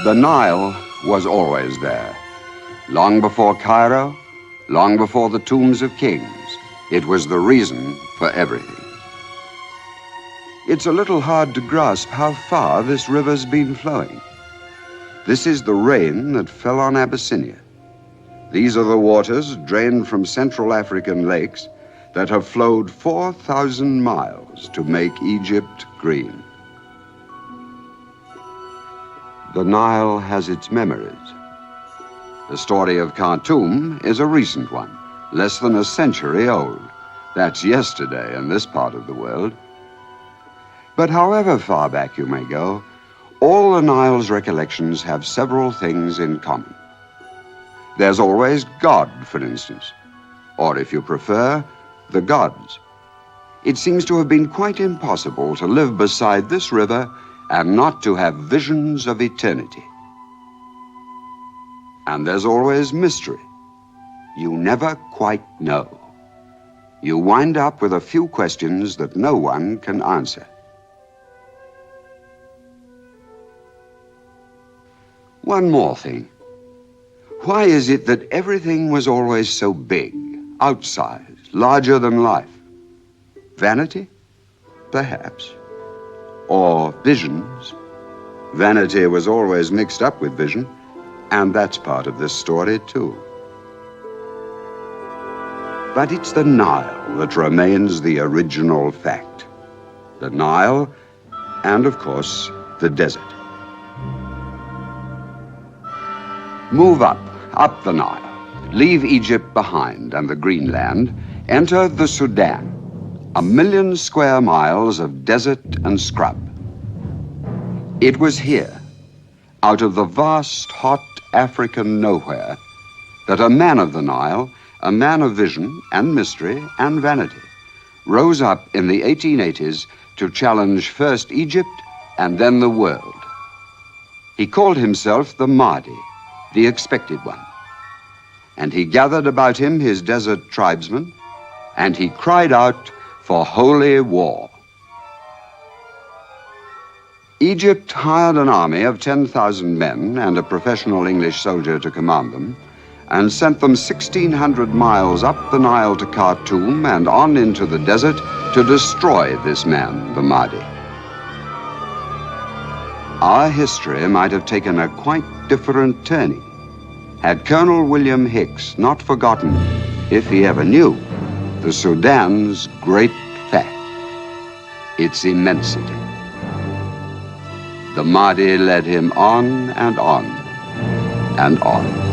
The Nile was always there. Long before Cairo, long before the tombs of kings, it was the reason for everything. It's a little hard to grasp how far this river's been flowing. This is the rain that fell on Abyssinia. These are the waters drained from Central African lakes that have flowed 4,000 miles to make Egypt green. The Nile has its memories. The story of Khartoum is a recent one, less than a century old. That's yesterday in this part of the world. But however far back you may go, all the Nile's recollections have several things in common. There's always God, for instance, or if you prefer, the gods. It seems to have been quite impossible to live beside this river and not to have visions of eternity. And there's always mystery. You never quite know. You wind up with a few questions that no one can answer. One more thing. Why is it that everything was always so big, outsized, larger than life? Vanity? Perhaps. Or visions. Vanity was always mixed up with vision, and that's part of this story too. But it's the Nile that remains the original fact. The Nile, and of course, the desert. Move up the Nile, leave Egypt behind and the Greenland, enter the Sudan. 1 million square miles of desert and scrub. It was here, out of the vast, hot African nowhere, that a man of the Nile, a man of vision and mystery and vanity, rose up in the 1880s to challenge first Egypt and then the world. He called himself the Mahdi, the expected one. And he gathered about him his desert tribesmen, and he cried out for holy war. Egypt hired an army of 10,000 men and a professional English soldier to command them, and sent them 1,600 miles up the Nile to Khartoum and on into the desert to destroy this man, the Mahdi. Our history might have taken a quite different turning had Colonel William Hicks not forgotten, if he ever knew, the Sudan's great fact, its immensity. The Mahdi led him on and on and on.